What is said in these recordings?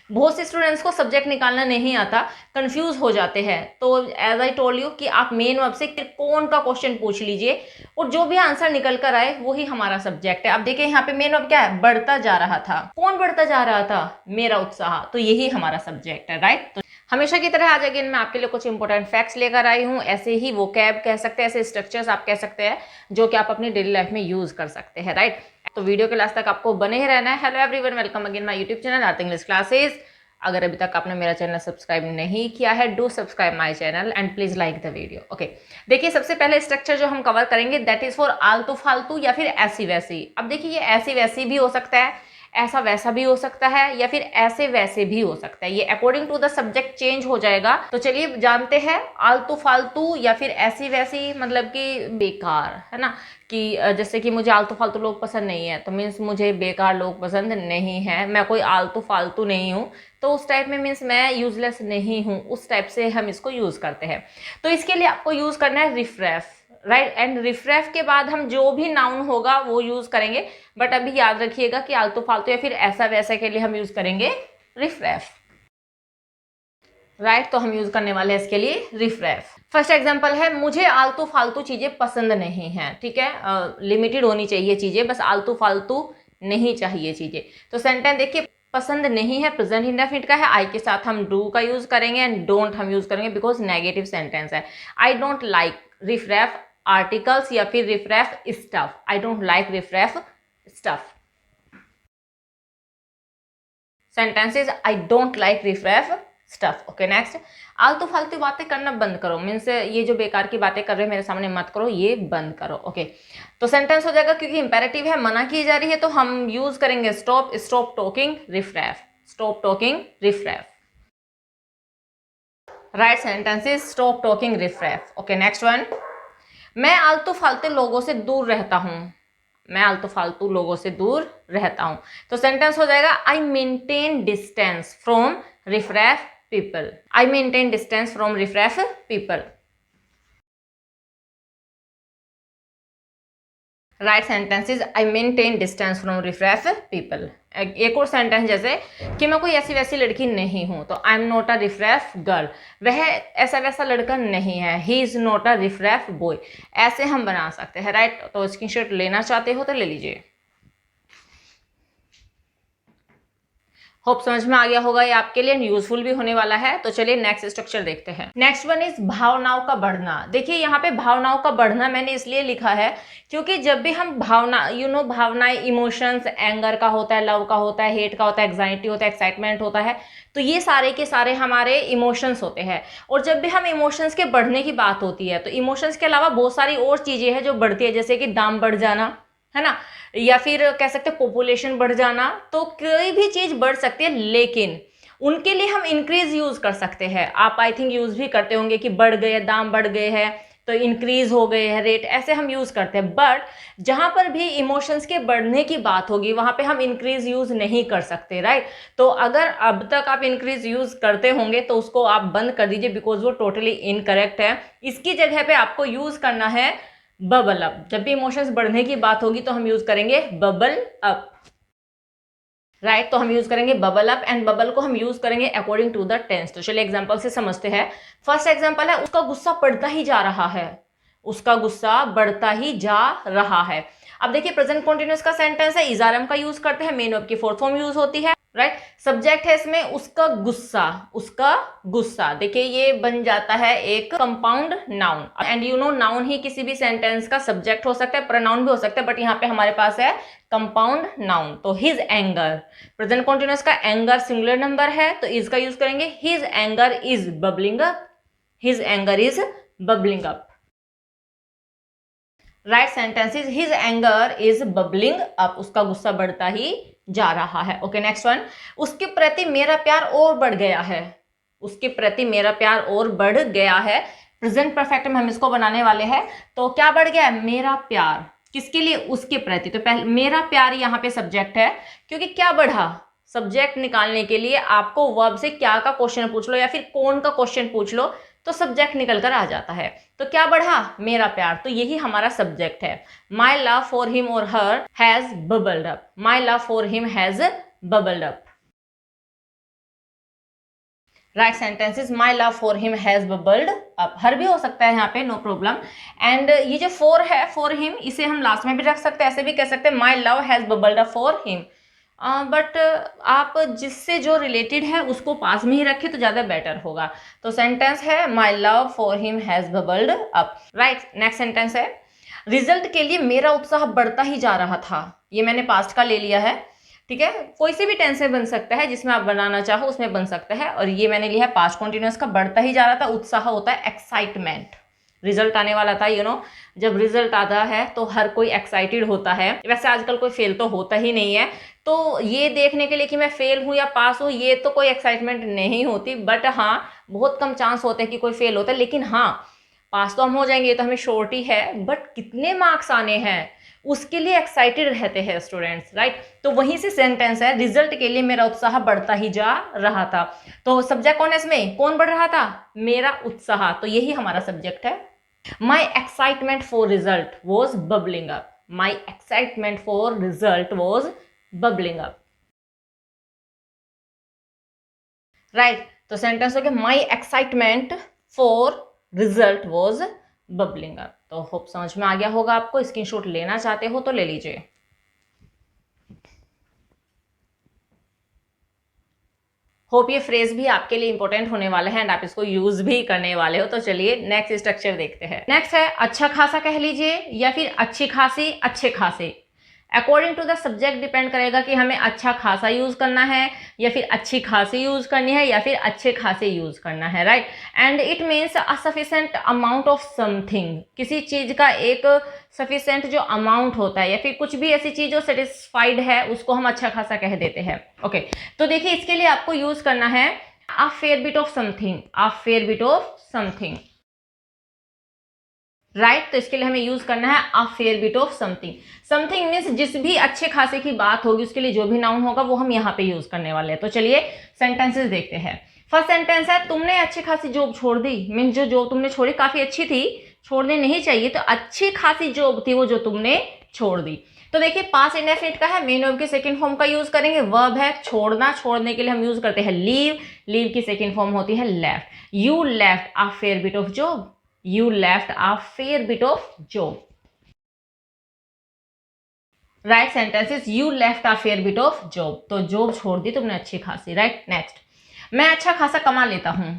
बहुत से स्टूडेंट्स को सब्जेक्ट निकालना नहीं आता, कंफ्यूज हो जाते हैं। तो एज आई टोल्ड यू कि आप मेन वर्ब से कौन का क्वेश्चन पूछ लीजिए और जो भी आंसर निकल कर आए वही हमारा सब्जेक्ट है। अब देखिए यहाँ पे मेन वर्ब क्या है, बढ़ता जा रहा था। कौन बढ़ता जा रहा था, मेरा उत्साह, तो यही हमारा सब्जेक्ट है, राइट। तो हमेशा की तरह आज अगेन मैं आपके लिए कुछ इंपॉर्टेंट फैक्ट्स लेकर आई हूँ, ऐसे ही वोकैब कह सकते हैं, ऐसे स्ट्रक्चर्स आप कह सकते हैं जो कि आप अपनी डेली लाइफ में यूज कर सकते हैं, राइट। तो वीडियो के लास्ट तक आपको बने ही रहना है। Hello everyone, welcome again my YouTube channel earth English classes. अगर अभी तक आपने मेरा चैनल सब्सक्राइब नहीं किया है, do subscribe my channel and please like the video. Okay, देखिए सबसे पहले स्ट्रक्चर जो हम कवर करेंगे दैट इज फॉर आलतू फालतू या फिर ऐसी वैसी। अब देखिए ये ऐसी वैसी भी हो सकता है, ऐसा वैसा भी हो सकता है, या फिर ऐसे वैसे भी हो सकता है। ये according to the subject change हो जाएगा। तो चलिए जानते हैं, आलतू फालतू या फिर ऐसी वैसी मतलब कि बेकार, है ना। कि जैसे कि मुझे आलतू फालतू लोग पसंद नहीं है, तो मीन्स मुझे बेकार लोग पसंद नहीं है, मैं कोई आलतू फालतू नहीं हूँ, तो उस टाइप में मीन्स मैं यूजलेस नहीं हूँ, उस टाइप से हम इसको यूज करते हैं। तो इसके लिए आपको यूज करना है रिफ्रेश, राइट। एंड रिफ्रेश के बाद हम जो भी नाउन होगा वो यूज करेंगे, बट अभी याद रखिएगा कि आलतू फालतू या फिर ऐसा वैसा के लिए हम यूज करेंगे रिफ्रेश, राइट। तो हम यूज करने वाले हैं इसके लिए रिफ्रेश। फर्स्ट एग्जांपल है, मुझे आलतू फालतू चीजें पसंद नहीं है, ठीक है। लिमिटेड होनी चाहिए चीजें, बस आलतू फालतू नहीं चाहिए चीजें। तो सेंटेंस देखिए, पसंद नहीं है प्रेजेंट इंडेफिनिट का है, आई के साथ हम डू का यूज करेंगे एंड डोंट हम यूज करेंगे बिकॉज नेगेटिव सेंटेंस है। I don't like refresh articles या फिर refresh stuff, I don't like refresh stuff. Sentences, I don't like refresh stuff. Okay, next, आलतू फालतू बातें करना बंद करो, मीन्स ये जो बेकार की बातें कर रहे हो मेरे सामने मत करो, ये बंद करो। ओके, तो सेंटेंस हो जाएगा, क्योंकि इंपेरेटिव है, मना की जा रही है, तो हम यूज करेंगे stop, stop talking refresh, stop talking refresh, right. Sentences, stop talking refresh. Okay, next one, मैं आलतू फालतू लोगों से दूर रहता हूं, मैं आलतू फालतू लोगों से दूर रहता हूं। तो सेंटेंस हो जाएगा, I maintain distance from refresh people, I maintain distance from refresh people, right. Sentences, I maintain distance from refresh people. एक और सेंटेंस जैसे कि मैं कोई ऐसी वैसी लड़की नहीं हूं, तो I am not a refresh girl, वह ऐसा वैसा लड़का नहीं है, he is not a refresh boy, ऐसे हम बना सकते हैं, राइट। तो स्क्रीनशॉट लेना चाहते हो तो ले लीजिए। होप समझ में आ गया होगा ये आपके लिए यूजफुल भी होने वाला है। तो चलिए नेक्स्ट स्ट्रक्चर देखते हैं। नेक्स्ट वन इज भावनाओं का बढ़ना। देखिए यहाँ पे भावनाओं का बढ़ना मैंने इसलिए लिखा है क्योंकि जब भी हम भावना भावनाएं, इमोशंस, एंगर का होता है, लव का होता है, हेट का होता है, एग्जाइटी होता है, एक्साइटमेंट होता है, तो ये सारे के सारे हमारे इमोशंस होते हैं। और जब भी हम इमोशंस के बढ़ने की बात होती है तो इमोशंस के अलावा बहुत सारी और चीजें हैं जो बढ़ती है, जैसे कि दाम बढ़ जाना, है ना, या फिर कह सकते हैं पॉपुलेशन बढ़ जाना। तो कोई भी चीज बढ़ सकती है, लेकिन उनके लिए हम इंक्रीज यूज कर सकते हैं। आप आई थिंक यूज भी करते होंगे कि बढ़ गए, दाम बढ़ गए हैं तो इंक्रीज हो गए हैं रेट, ऐसे हम यूज करते हैं। बट जहां पर भी इमोशंस के बढ़ने की बात होगी वहां पे हम इंक्रीज यूज नहीं कर सकते, राइट। तो अगर अब तक आप इंक्रीज यूज करते होंगे तो उसको आप बंद कर दीजिए, बिकॉज वो टोटली इनकरेक्ट है। इसकी जगह पे आपको यूज करना है बबल अप। जब भी इमोशंस बढ़ने की बात होगी तो हम यूज करेंगे बबल अप, राइट। तो हम यूज करेंगे बबल अप एंड बबल को हम यूज करेंगे अकॉर्डिंग टू द टेंस। तो चलिए एग्जांपल से समझते हैं। फर्स्ट एग्जांपल है, उसका गुस्सा बढ़ता ही जा रहा है, उसका गुस्सा बढ़ता ही जा रहा है। अब देखिए प्रेजेंट कंटीन्यूअस का सेंटेंस है, इजारम का यूज करते हैं, मेन वर्ब की फोर्थ फॉर्म यूज होती है, राइट। सब्जेक्ट है इसमें उसका गुस्सा, उसका गुस्सा। देखिए ये बन जाता है एक कंपाउंड नाउन, एंड नाउन ही किसी भी सेंटेंस का सब्जेक्ट हो सकता है, प्रोनाउन भी हो सकता है, बट यहाँ पे हमारे पास है कंपाउंड नाउन। तो हिज एंगर, प्रेजेंट कंटीन्यूअस का एंगर सिंगुलर नंबर है तो इज का यूज करेंगे, his anger is bubbling up, his anger is bubbling up, right. Sentences, his anger is bubbling up, उसका गुस्सा बढ़ता ही जा रहा है। ओके, नेक्स्ट वन, उसके प्रति मेरा प्यार और बढ़ गया है, उसके प्रति मेरा प्यार और बढ़ गया है। प्रेजेंट परफेक्ट में हम इसको बनाने वाले हैं। तो क्या बढ़ गया है, मेरा प्यार, किसके लिए, उसके प्रति। तो पहले मेरा प्यार यहाँ पे सब्जेक्ट है, क्योंकि क्या बढ़ा, सब्जेक्ट निकालने के लिए आपको वर्ब से क्या का क्वेश्चन पूछ लो या फिर कौन का क्वेश्चन पूछ लो तो सब्जेक्ट निकल कर आ जाता है। तो क्या बढ़ा, मेरा प्यार, तो यही हमारा सब्जेक्ट है। माई लव फॉर हिम और her has bubbled up, my love for him has bubbled up, right sentence is my love for him has bubbled up, her भी हो सकता है यहाँ पे, नो प्रॉब्लम। एंड ये जो फॉर है, फॉर हिम, इसे हम लास्ट में भी रख सकते हैं, ऐसे भी कह सकते हैं my love has bubbled up for him. But आप जिससे जो रिलेटेड है उसको पास में ही रखें तो ज़्यादा बेटर होगा। तो सेंटेंस है माई love for him has bubbled up. Right, next sentence है रिजल्ट के लिए मेरा उत्साह बढ़ता ही जा रहा था। ये मैंने पास्ट का ले लिया है, ठीक है, कोई से भी टेंस में बन सकता है, जिसमें आप बनाना चाहो उसमें बन सकता है। और ये मैंने लिया है पास्ट कॉन्टिन्यूअस का, बढ़ता ही जा रहा था। उत्साह होता है एक्साइटमेंट, रिजल्ट आने वाला था, जब रिजल्ट आता है तो हर कोई एक्साइटेड होता है। वैसे आजकल कोई फेल तो होता ही नहीं है, तो ये देखने के लिए कि मैं फेल हूँ या पास हूँ, ये तो कोई एक्साइटमेंट नहीं होती। बट हाँ, बहुत कम चांस होते हैं कि कोई फेल होता है, लेकिन हाँ पास तो हम हो जाएंगे, ये तो हमें श्योरिटी है। बट कितने मार्क्स आने हैं उसके लिए एक्साइटेड रहते हैं स्टूडेंट्स, राइट। तो वहीं से सेंटेंस है रिजल्ट के लिए मेरा उत्साह बढ़ता ही जा रहा था। तो सब्जेक्ट कौन है इसमें, कौन बढ़ रहा था, मेरा उत्साह, तो यही हमारा सब्जेक्ट है। My excitement for result was bubbling up. My excitement for result was bubbling up. Right. तो सेंटेंस हो गया My excitement for result was bubbling up. तो होप समझ में आ गया होगा आपको। स्क्रीनशॉट लेना चाहते हो तो ले लीजिए। होप ये फ्रेज भी आपके लिए इंपॉर्टेंट होने वाला है एंड आप इसको यूज भी करने वाले हो। तो चलिए नेक्स्ट स्ट्रक्चर देखते हैं। नेक्स्ट है अच्छा खासा कह लीजिए या फिर अच्छी खासी, अच्छे खासे। According to the subject depend करेगा कि हमें अच्छा खासा यूज करना है या फिर अच्छी खासी यूज करनी है या फिर अच्छे खासे यूज करना है, right. And it means a sufficient amount of something, किसी चीज का एक सफिशिएंट जो अमाउंट होता है या फिर कुछ भी ऐसी चीज जो सेटिस्फाइड है उसको हम अच्छा खासा कह देते हैं। ओके, तो देखिए इसके लिए आपको यूज करना है a fair bit of something, a fair bit of something, right. तो इसके लिए हमें यूज करना है a fair bit of something. Something means जिस भी अच्छे खासे की बात होगी उसके लिए जो भी नाउन होगा वो हम यहाँ पे यूज करने वाले हैं। तो चलिए सेंटेंसेस देखते हैं। फर्स्ट सेंटेंस है तुमने अच्छी खासी जॉब छोड़ दी, मीन्स जो जॉब तुमने छोड़ी काफी अच्छी थी, छोड़नी नहीं चाहिए, तो अच्छी खासी जॉब थी वो जो तुमने छोड़ दी। तो देखिए पास्ट इंडेफिनिट का है, मेन वर्ब के सेकंड फॉर्म का यूज करेंगे। वर्ब है छोड़ना, छोड़ने के लिए हम यूज करते हैं लीव, लीव की सेकंड फॉर्म होती है left. You left a fair bit of job, you left a fair bit of job. Right sentence is you left a fair bit of job. तो जॉब छोड़ दी तुमने अच्छी खासी, राइट। नेक्स्ट, मैं अच्छा खासा कमा लेता हूँ।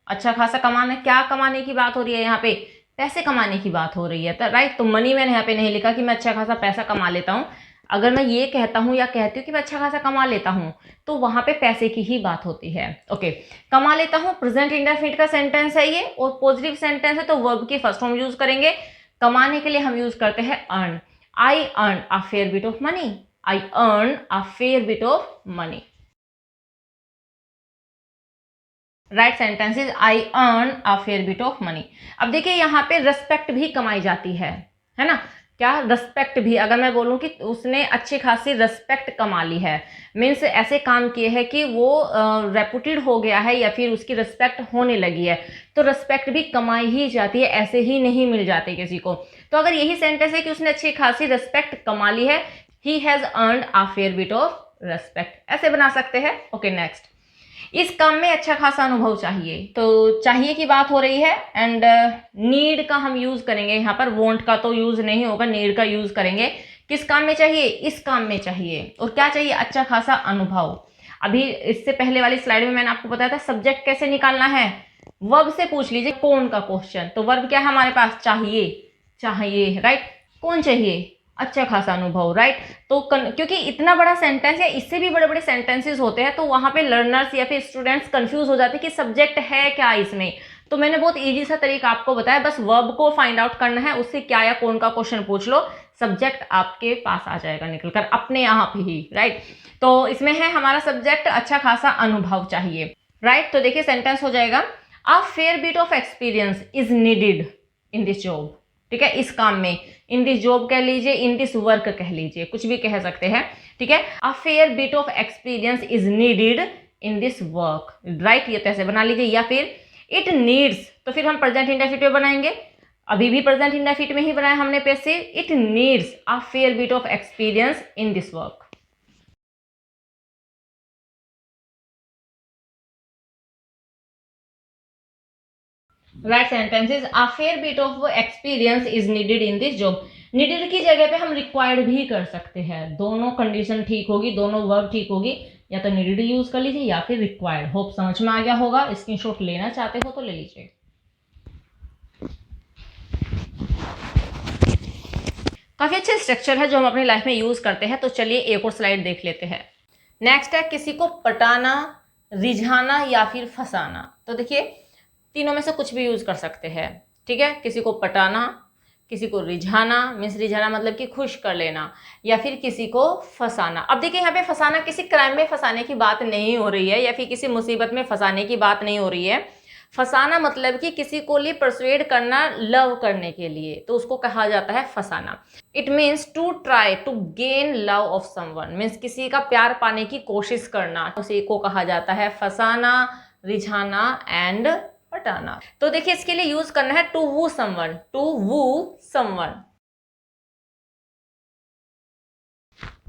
अच्छा खासा कमाना, क्या कमाने की बात हो रही है यहाँ पे, पैसे कमाने की बात हो रही है, तो राइट। तो मनी मैंने यहाँ पे नहीं लिखा कि मैं अच्छा खासा पैसा कमा लेता हूँ। अगर मैं ये कहता हूँ या कहती हूँ कि मैं अच्छा खासा कमा लेता हूँ तो वहां पे पैसे की ही बात होती है। ओके, कमा लेता हूँ प्रेजेंट इंडेफिनिट का सेंटेंस है ये, और पॉजिटिव सेंटेंस है तो वर्ब की फर्स्ट फॉर्म यूज करेंगे। कमाने के लिए हम यूज करते हैं earn. I earn a fair bit of money, I earn a fair bit of money, right. Sentence is I earn a fair bit of money. अब देखिए यहाँ पे रेस्पेक्ट भी कमाई जाती है ना। क्या रेस्पेक्ट भी, अगर मैं बोलूं कि उसने अच्छी खासी रेस्पेक्ट कमा ली है, मीन्स ऐसे काम किए हैं कि वो रेपुटेड हो गया है या फिर उसकी रेस्पेक्ट होने लगी है, तो रेस्पेक्ट भी कमाई ही जाती है, ऐसे ही नहीं मिल जाती किसी को। तो अगर यही सेंटेंस है कि उसने अच्छी खासी रेस्पेक्ट कमा ली है, he has earned a fair bit of respect, ऐसे बना सकते हैं। ओके नेक्स्ट, इस काम में अच्छा खासा अनुभव चाहिए, तो चाहिए की बात हो रही है एंड नीड का हम यूज करेंगे यहाँ पर, वॉन्ट का तो यूज नहीं होगा, नीड का यूज करेंगे। किस काम में चाहिए, इस काम में चाहिए, और क्या चाहिए, अच्छा खासा अनुभव। अभी इससे पहले वाली स्लाइड में मैंने आपको बताया था सब्जेक्ट कैसे निकालना है, वर्ब से पूछ लीजिए कौन का क्वेश्चन, तो वर्ब क्या है हमारे पास, चाहिए, चाहिए, राइट। कौन चाहिए, अच्छा खासा अनुभव, राइट। तो क्योंकि इतना बड़ा सेंटेंस या इससे भी बड़े बड़े सेंटेंसेस होते हैं तो वहां पे लर्नर्स या फिर स्टूडेंट्स कंफ्यूज हो जाते हैं कि सब्जेक्ट है क्या इसमें। तो मैंने बहुत इजी सा तरीका आपको बताया, बस वर्ब को फाइंड आउट करना है, उससे क्या या कौन का क्वेश्चन पूछ लो, सब्जेक्ट आपके पास आ जाएगा निकलकर अपने यहाँ पे ही, राइट। तो इसमें है हमारा सब्जेक्ट अच्छा खासा अनुभव चाहिए, राइट। तो देखिए सेंटेंस हो जाएगा a fair bit of experience is needed in this job, ठीक है, इस काम में, इन दिस जॉब कह लीजिए, इन दिस वर्क कह लीजिए, कुछ भी कह सकते हैं, ठीक है। A fair bit of experience is needed in this work, right. ये तो ऐसे बना लीजिए, या फिर इट नीड्स, तो फिर हम प्रेजेंट इंडेफिनिट में बनाएंगे, अभी भी प्रेजेंट इंडेफिनिट में ही बनाया हमने पैसे, it needs a fair bit of experience in this work. Right sentences, a fair bit of experience is needed in this job. Needed की जगह पे हम रिक्वायर्ड भी कर सकते हैं, दोनों कंडीशन ठीक होगी, दोनों वर्ब ठीक होगी, या तो नीडेड यूज कर लीजिए या फिर रिक्वायर्ड। होप समझ में आ गया होगा, स्क्रीनशॉट लेना चाहते हो तो ले लीजिए। काफी अच्छा स्ट्रक्चर है जो हम अपनी लाइफ में यूज करते हैं। तो चलिए एक और स्लाइड देख लेते हैं। नेक्स्ट है किसी को पटाना, रिझाना या फिर फंसाना। तो देखिए तीनों में से कुछ भी यूज कर सकते हैं, ठीक है। किसी को पटाना, किसी को रिझाना, मीन्स रिझाना मतलब कि खुश कर लेना, या फिर किसी को फंसाना। अब देखिए यहाँ पे फंसाना किसी क्राइम में फंसाने की बात नहीं हो रही है, या फिर किसी मुसीबत में फंसाने की बात नहीं हो रही है। फंसाना मतलब कि किसी को लिए परसुएड करना, लव करने के लिए, तो उसको कहा जाता है फंसाना। It means to try to gain love of someone, means किसी का प्यार पाने की कोशिश करना, उसी को कहा जाता है फंसाना, रिझाना एंड पटाना। तो देखिए इसके लिए यूज करना है to woo someone, to woo someone,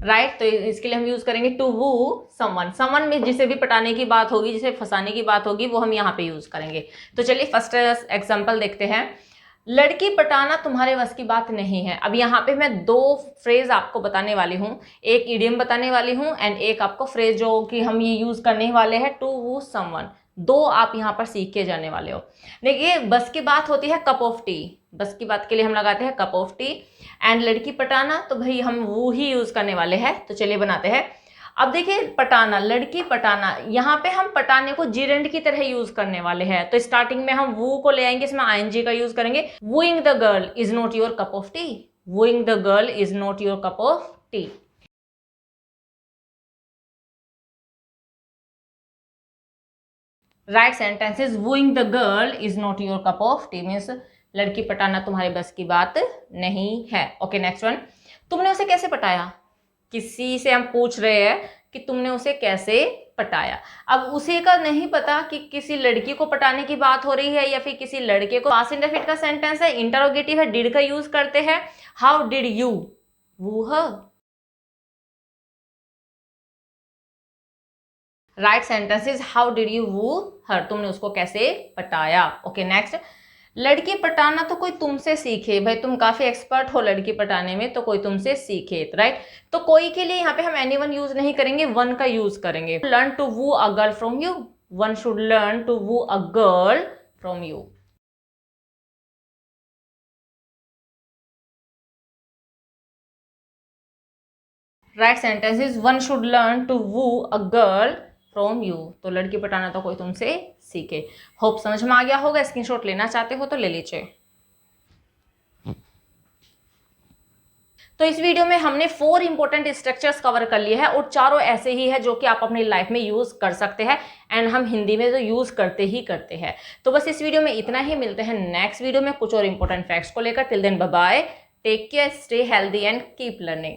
right. तो इसके लिए हम यूज करेंगे टू वू समवन। समवन में जिसे भी पटाने की बात होगी, जिसे फंसाने की बात होगी, वो हम यहाँ पे यूज करेंगे। तो चलिए फर्स्ट एग्जांपल देखते हैं। लड़की पटाना तुम्हारे बस की बात नहीं है। अब यहाँ पे मैं दो फ्रेज आपको बताने वाली हूँ, एक इडियम बताने वाली हूँ एंड एक आपको फ्रेज जो कि हम ये यूज करने वाले हैं टू वू समवन। दो आप यहाँ पर सीख के जाने वाले हो। देखिए बस की बात होती है कप ऑफ टी, बस की बात के लिए हम लगाते हैं कप ऑफ टी। एंड लड़की पटाना तो भाई हम वो ही यूज करने वाले हैं। तो चलिए बनाते हैं। अब देखिए पटाना, लड़की पटाना, यहाँ पे हम पटाने को जीरेंड की तरह यूज करने वाले हैं। तो स्टार्टिंग में हम वो को ले आएंगे, इसमें आईएनजी का यूज करेंगे। Wooing the girl is not your cup of tea, wooing the girl is not your cup of tea. Right sentences, wooing the girl is not your cup of tea means लड़की पटाना तुम्हारे बस की बात नहीं है। Okay next one, तुमने उसे कैसे पटाया। किसी से हम पूछ रहे हैं कि तुमने उसे कैसे पटाया। अब उसे का नहीं पता कि किसी लड़की को पटाने की बात हो रही है या फिर किसी लड़के को। पास्ट इंडेफिनिट का सेंटेंस है, इंटरोगेटिव है, डिड का यूज करते हैं। How did you woo her, right sentence is how did you woo her, तुमने उसको कैसे पटाया। ओके नेक्स्ट, लड़की पटाना तो कोई तुमसे सीखे। भाई तुम काफी एक्सपर्ट हो लड़की पटाने में, तो कोई तुमसे सीखे, राइट। तो कोई के लिए यहाँ पे हम एनीवन यूज नहीं करेंगे, वन का यूज करेंगे। Learn to woo a girl from you, one should learn to woo a girl from you. Right sentence is one should learn to woo a girl from you, तो लड़की पटाना तो कोई तुमसे सीखे। होप समझ में आ गया होगा, स्क्रीनशॉट लेना चाहते हो तो ले लीजिए। तो इस वीडियो में हमने 4 इंपॉर्टेंट स्ट्रक्चर्स कवर कर लिए हैं और चारों ऐसे ही है जो कि आप अपनी लाइफ में यूज कर सकते हैं एंड हम हिंदी में तो यूज करते ही करते हैं। तो बस इस वीडियो में इतना ही, मिलते हैं नेक्स्ट वीडियो में कुछ और इंपॉर्टेंट फैक्ट्स को लेकर। Till then bye bye, take care, stay healthy and keep learning.